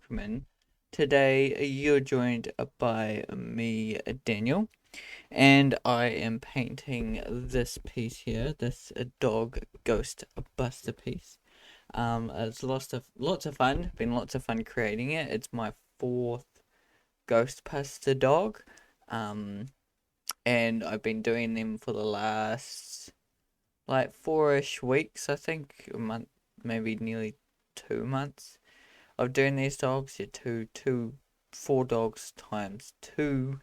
welcome in. Today you're joined by me, Daniel, and I am painting this piece here, this dog ghost buster piece. It's lots of fun. Been lots of fun creating it. It's my fourth ghost buster dog, um, and I've been doing them for the last like 4-ish weeks, I think, a month, maybe nearly 2 months of doing these dogs. Yeah, four dogs times two,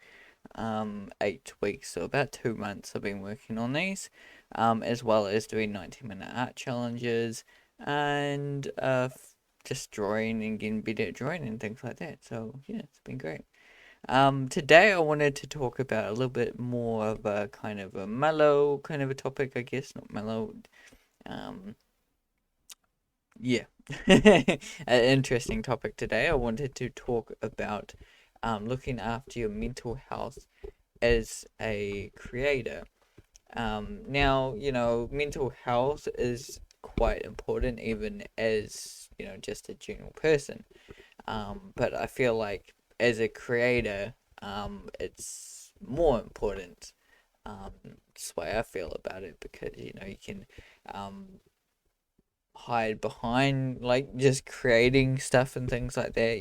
8 weeks, so about 2 months I've been working on these, as well as doing 90-minute art challenges and just drawing and getting better at drawing and things like that. So yeah, it's been great. Today I wanted to talk about a little bit more of a kind of a mellow kind of a topic, I guess, not mellow. Um, yeah, an interesting topic today. I wanted to talk about looking after your mental health as a creator. Now, mental health is quite important, even as, just a general person. But I feel like as a creator, it's more important. That's the way I feel about it because, you can um, hide behind like just creating stuff and things like that,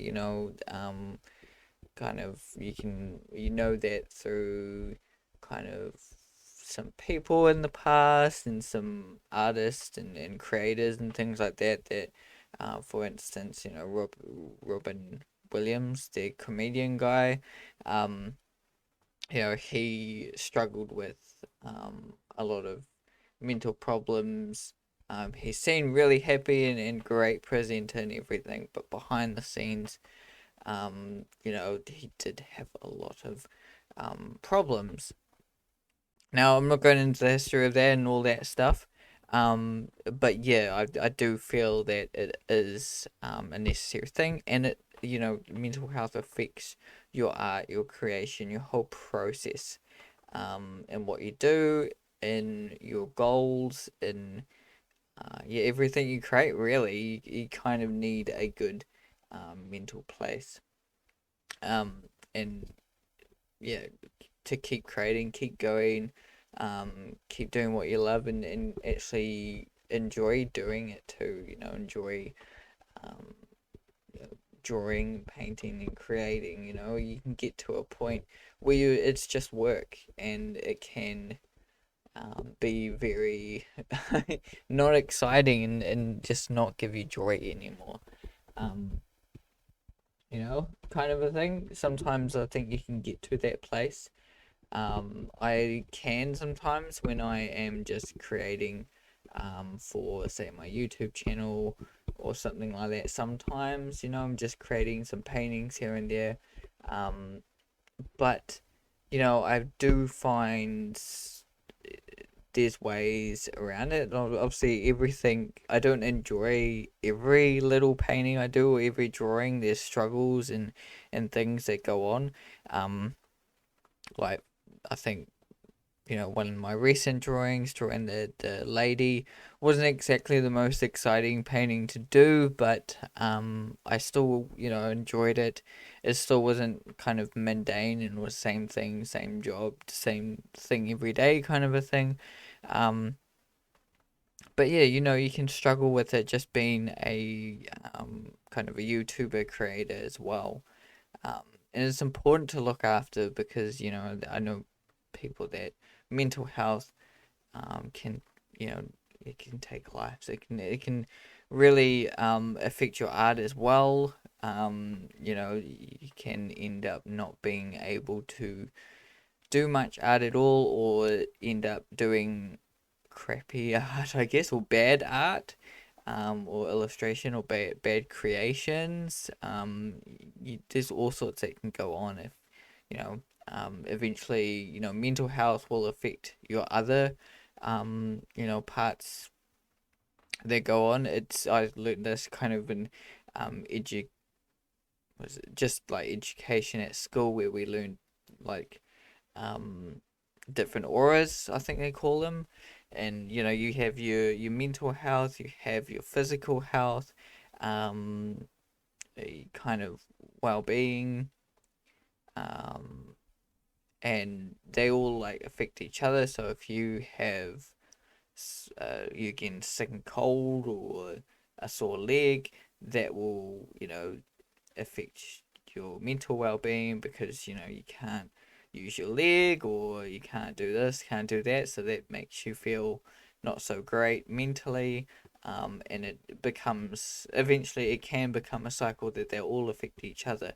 kind of you know that through kind of some people in the past and some artists and creators and things like that for instance, Robin Williams, the comedian guy, um he struggled with a lot of mental problems. He seemed really happy and great presenter and everything, but behind the scenes, he did have a lot of problems. Now, I'm not going into the history of that and all that stuff, but yeah, I do feel that it is a necessary thing, and mental health affects your art, your creation, your whole process, and what you do, in your goals, in yeah, everything you create, really, you kind of need a good mental place. And yeah, to keep creating, keep going, keep doing what you love, and actually enjoy doing it too. Enjoy um, drawing, painting, and creating. You can get to a point where it's just work, and it can be very not exciting and just not give you joy anymore. Um, kind of a thing. Sometimes I think you can get to that place. I can sometimes when I am just creating for, say, my YouTube channel or something like that. Sometimes, I'm just creating some paintings here and there. Um, but, I do find there's ways around it. Obviously, everything, I don't enjoy every little painting I do or every drawing. There's struggles and things that go on. Um, like I think, one of my recent drawing the lady wasn't exactly the most exciting painting to do, but I still, enjoyed it. It still wasn't kind of mundane and was same thing, same job, same thing every day kind of a thing. Um, but yeah, you can struggle with it just being a kind of a YouTuber creator as well. Um, and it's important to look after because, I know people that mental health can, you know, it can take lives. It can really affect your art as well. You can end up not being able to do much art at all, or end up doing crappy art, I guess, or bad art, or illustration, or bad creations. There's all sorts that can go on if you know. Eventually, mental health will affect your other, parts that go on. I learned this kind of in edu was it just like education at school where we learned like um different auras, I think they call them. And you have your mental health, you have your physical health, um a kind of well-being, um, and they all like affect each other. So if you have you getting sick and cold or a sore leg, that will affect your mental well-being, because you can't use your leg, or you can't do this, can't do that, so that makes you feel not so great mentally. And it becomes, eventually it can become a cycle that they all affect each other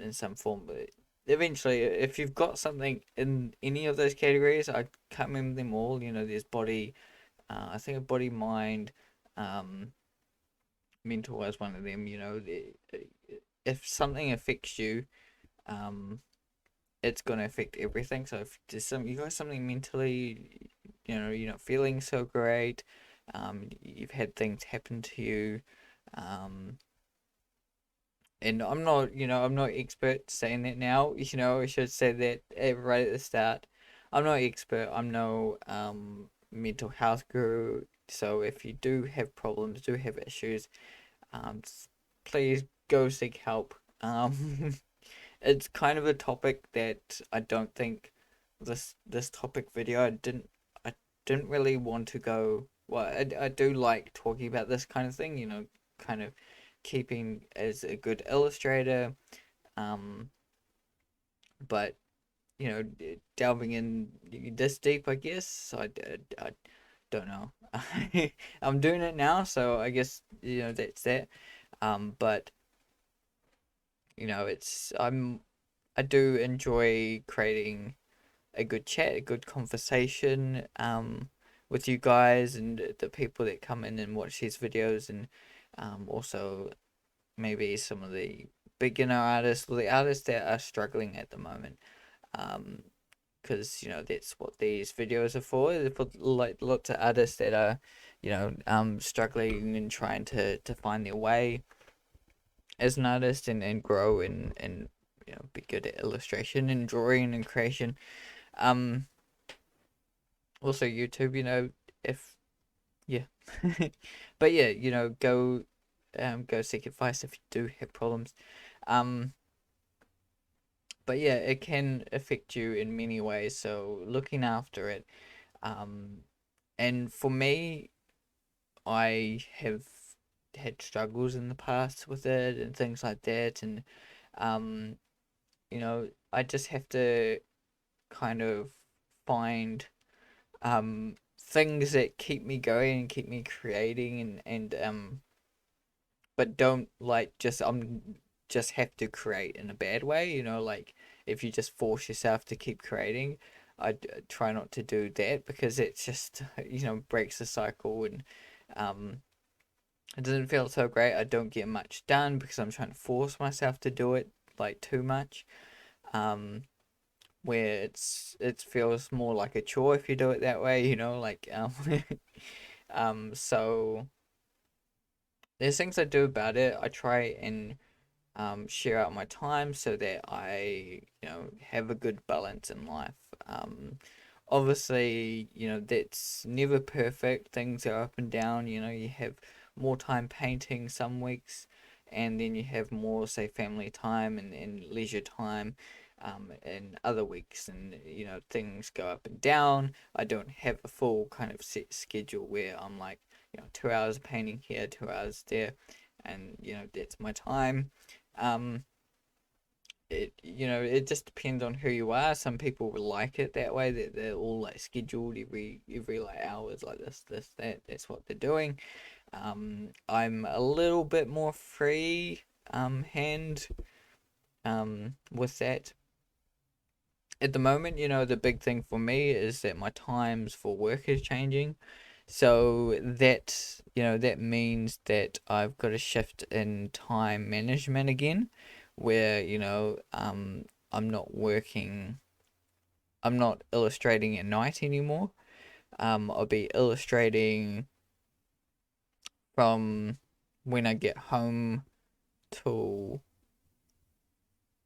in some form. But eventually, if you've got something in any of those categories, I can't remember them all. There's body, I think body, mind, um, mental as one of them. If something affects you, um, it's gonna affect everything. So if there's you got something mentally, you're not feeling so great, you've had things happen to you, um, and I'm not expert saying that now. I should say that right at the start. I'm not expert. I'm no mental health guru. So if you do have problems, do have issues, um, please go seek help. It's kind of a topic that I don't think this topic video, I didn't really want to go. Well, I do like talking about this kind of thing, kind of keeping as a good illustrator, um, but delving in this deep, I guess. I don't know. I'm doing it now, so I guess that's that. But I do enjoy creating a good chat, a good conversation with you guys and the people that come in and watch these videos, and also maybe some of the beginner artists, or the artists that are struggling at the moment. Um, because that's what these videos are for. They're for like lots of artists that are, struggling and trying to find their way as an artist, and grow, and be good at illustration and drawing and creation. Um, Also YouTube, if yeah, but yeah, go seek advice if you do have problems. Um, but yeah, it can affect you in many ways. So looking after it, um, and for me, I have had struggles in the past with it and things like that, and um, I just have to kind of find things that keep me going and keep me creating, and but don't like just have to create in a bad way, like if you just force yourself to keep creating. Try not to do that, because it just breaks the cycle, and um it doesn't feel so great. I don't get much done because I'm trying to force myself to do it like too much. um where it feels more like a chore if you do it that way, like so there's things I do about it. I try and share out my time so that I, have a good balance in life. Obviously, that's never perfect. Things are up and down. You have more time painting some weeks, and then you have more, say, family time and leisure time in other weeks. And, things go up and down. I don't have a full kind of set schedule where I'm like, 2 hours painting here, 2 hours there, and, that's my time. um it just depends on who you are. Some people will like it that way, that they're all like scheduled every like hours, like this that that's what they're doing. I'm a little bit more free hand with that at the moment. The big thing for me is that my times for work is changing. So that means that I've got a shift in time management again, where I'm not working, I'm not illustrating at night anymore. I'll be illustrating from when I get home till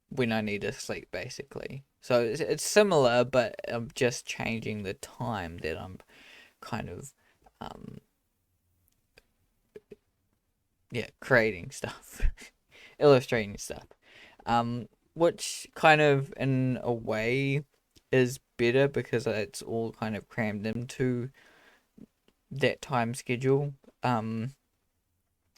when I need to sleep, basically. So it's similar, but I'm just changing the time that I'm kind of um yeah, creating stuff. illustrating stuff. Which kind of in a way is better because it's all kind of crammed into that time schedule. I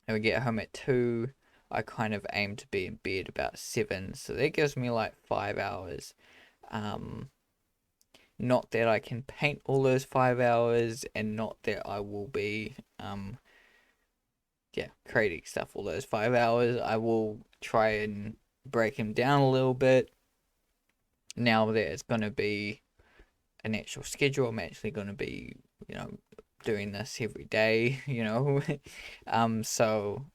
would get home at 2. I kind of aim to be in bed about 7, so that gives me like 5 hours. Um, Not that I can paint all those 5 hours, and not that I will be yeah, creating stuff all those 5 hours. I will try and break them down a little bit. Now that it's gonna be an actual schedule, I'm actually gonna be, doing this every day, so,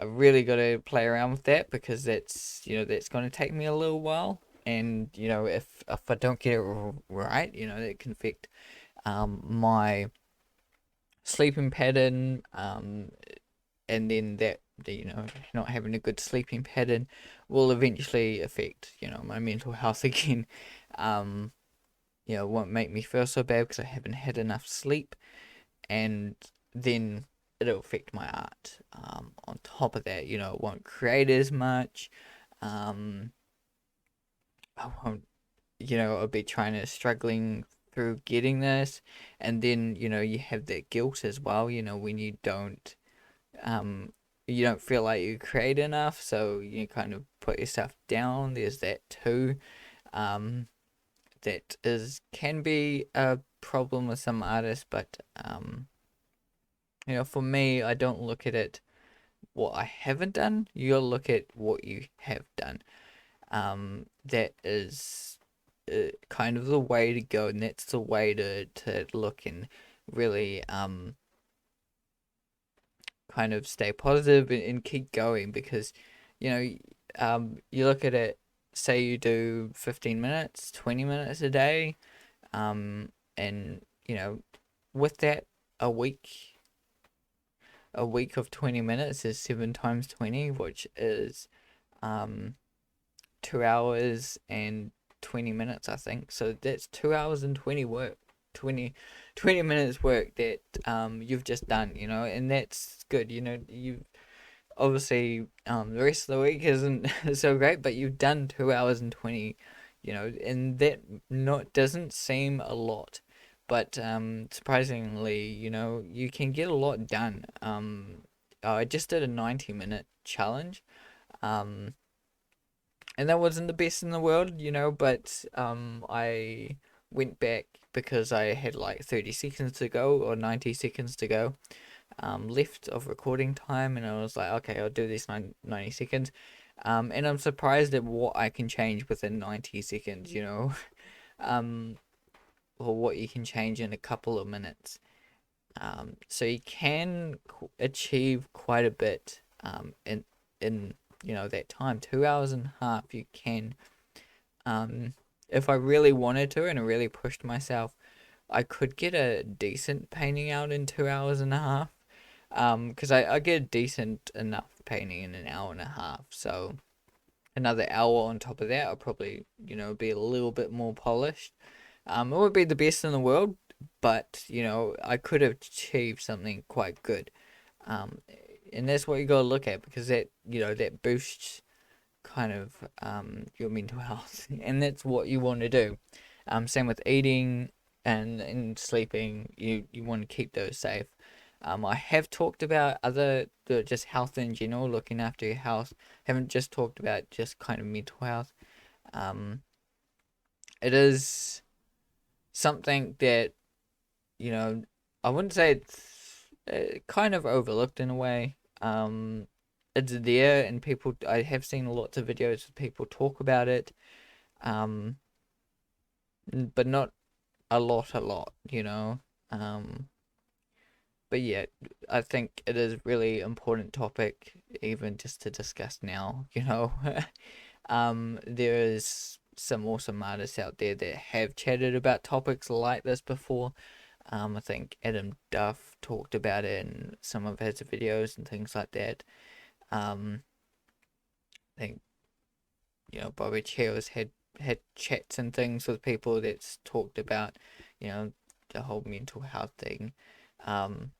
I really got to play around with that because that's going to take me a little while. And, if I don't get it right, that can affect my sleeping pattern. And then not having a good sleeping pattern will eventually affect, my mental health again. Um, it won't make me feel so bad because I haven't had enough sleep, and then it'll affect my art. On top of that, it won't create as much. Um, I won't, I'll be struggling through getting this, and then you have that guilt as well. When um, you don't feel like you create enough, so you kind of put yourself down. There's that too. Um, that can be a problem with some artists, but for me, I don't look at it what I haven't done. You look at what you have done. That is kind of the way to go, and that's the way to look and really kind of stay positive and keep going because you know you look at it. Say you do 15 minutes, 20 minutes a day, and with that, a week a week of 20 minutes is 7 times 20, which is um 2 hours and 20 minutes, I think. So that's 2 hours and 20 minutes work that you've just done, and that's good. You obviously the rest of the week isn't so great, but you've done 2 hours and 20, and that not doesn't seem a lot, but surprisingly, you can get a lot done. I just did a 90-minute challenge, um, and that wasn't the best in the world, but I went back because I had like 30 seconds to go or 90 seconds to go left of recording time, and I was like, okay, I'll do this 90 seconds. And I'm surprised at what I can change within 90 seconds, um, or what you can change in a couple of minutes. So you can achieve quite a bit in that time, 2 hours and a half. You can, if I really wanted to and I really pushed myself, I could get a decent painting out in 2 hours and a half. Because I get a decent enough painting in an hour and a half. So another hour on top of that, I'll probably, be a little bit more polished. It would be the best in the world, but, I could have achieved something quite good. Um, and that's what you gotta look at because that boosts kind of your mental health, and that's what you want to do. Same with eating and sleeping. You want to keep those safe. I have talked about just health in general, looking after your health. Haven't just talked about just kind of mental health. Um, it is something that you know I wouldn't say it's kind of overlooked in a way. It's there, and people. I have seen lots of videos of people talk about it, um, but not a lot. Um, but yeah, I think it is a really important topic, even just to discuss now. There is some awesome artists out there that have chatted about topics like this before. I think Adam Duff talked about it in some of his videos and things like that. Um, I think Bobby Cheo's had chats and things with people that's talked about the whole mental health thing. Um,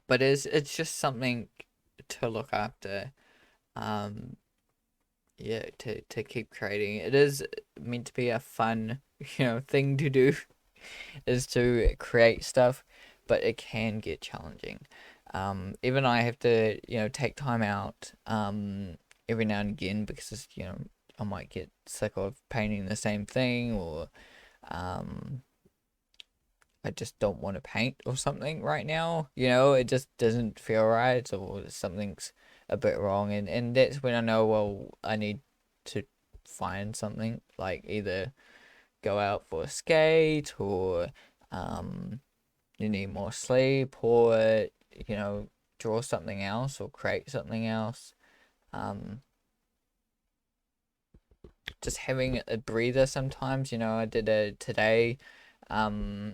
but it's just something. to look after. Um, yeah, to keep creating. It is meant to be a fun, thing to do, is to create stuff, but it can get challenging. Even I have to, take time out every now and again because, I might get sick of painting the same thing, or um, I just don't want to paint or something right now. It just doesn't feel right, or something's a bit wrong, and that's when I know, well, I need to find something, like either go out for a skate, or um you need more sleep, or draw something else or create something else. Um just having a breather sometimes. I did a today. I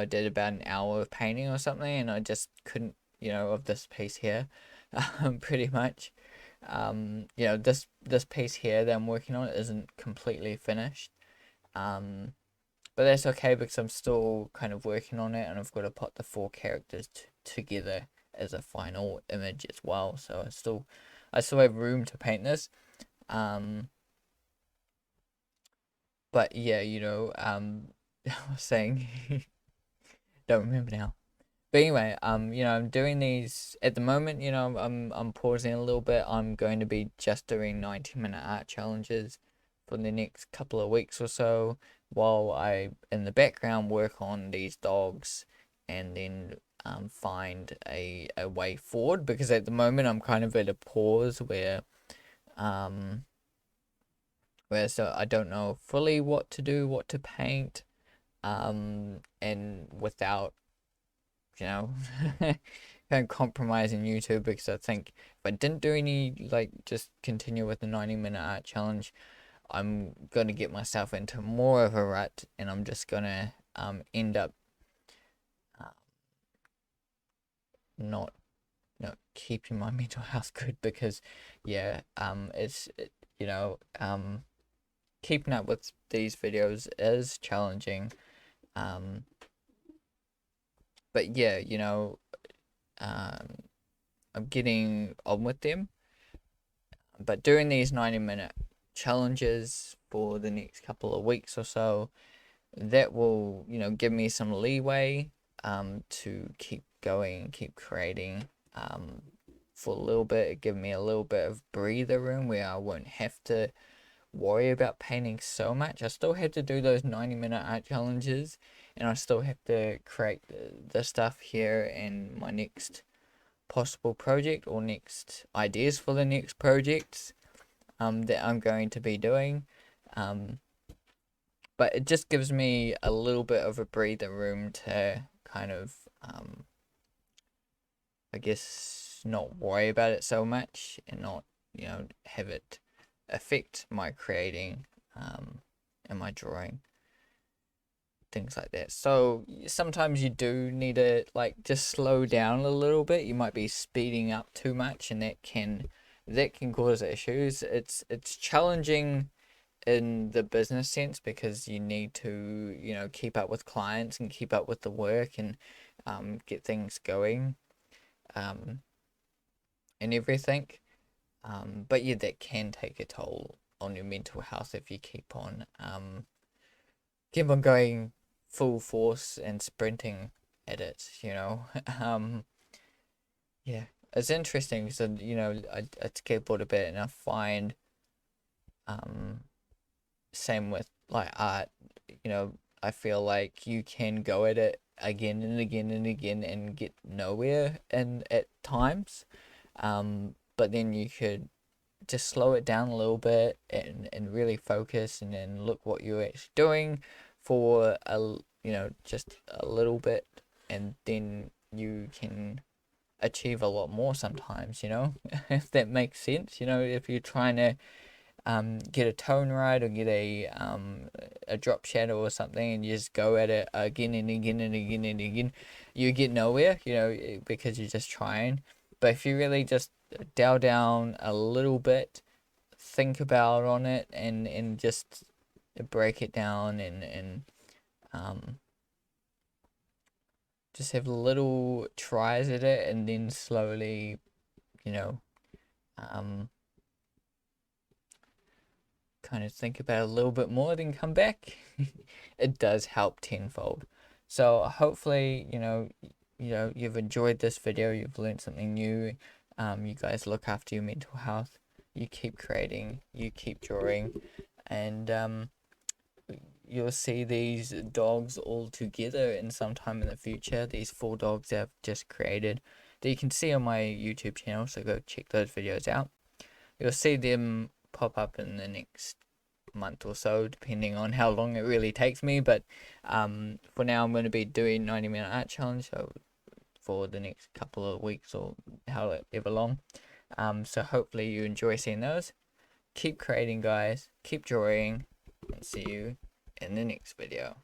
did about an hour of painting or something, and I just couldn't, of this piece here, pretty much. This piece here that I'm working on isn't completely finished. Um, but that's okay because I'm still kind of working on it, and I've got to put the four characters together as a final image as well. So I still have room to paint this. Um, but yeah, I was saying, don't remember now. But anyway, I'm doing these at the moment. I'm pausing a little bit. I'm going to be just doing 90-minute art challenges for the next couple of weeks or so, while I in the background work on these dogs, and then find a way forward, because at the moment I'm kind of at a pause um where so I don't know fully what to do, what to paint, and without, you know, kind of compromising YouTube, because I think if I didn't do any, like, just continue with the 90-minute art challenge, I'm gonna get myself into more of a rut, and I'm just gonna end up uh, not keeping my mental health good, because yeah, keeping up with these videos is challenging. Um, but yeah, um, I'm getting on with them. But doing these 90-minute challenges for the next couple of weeks or so, that will, give me some leeway to keep going, keep creating for a little bit, give me a little bit of breather room where I won't have to worry about painting so much. I still have to do those 90-minute art challenges, and I still have to create the stuff here in my next possible project, or next ideas for the next projects that I'm going to be doing. Um, but it just gives me a little bit of a breather room to kind of, I guess, not worry about it so much, and not, have it affect my creating and my drawing, things like that. So sometimes you do need to, like, just slow down a little bit. You might be speeding up too much, and that can cause issues. It's challenging in the business sense, because you need to, keep up with clients and keep up with the work, and get things going, um, and everything. But yeah, that can take a toll on your mental health if you keep on going full force and sprinting at it. um, yeah, it's interesting. So I skateboard a bit, and I find um same with, like, art. I feel like you can go at it again and again and again and get nowhere, and at times, but then you could just slow it down a little bit, and really focus, and then look what you're actually doing for just a little bit, and then you can achieve a lot more sometimes, if that makes sense. If you're trying to get a tone right, or get a drop shadow or something, and you just go at it again and again and again and again, you get nowhere, because you're just trying. But if you really just dial down a little bit, think about on it, and just break it down, and um just have little tries at it, and then slowly, you know, kind of think about it a little bit more, then come back, it does help tenfold. So hopefully, you've enjoyed this video, you've learned something new. You guys look after your mental health, you keep creating, you keep drawing, and you'll see these dogs all together in some time in the future. These 4 dogs that I've just created that you can see on my YouTube channel, so go check those videos out. You'll see them pop up in the next month or so, depending on how long it really takes me. But for now, I'm going to be doing 90-minute art challenge, so for the next couple of weeks or however long. So hopefully you enjoy seeing those. Keep creating, guys. Keep drawing, and see you in the next video.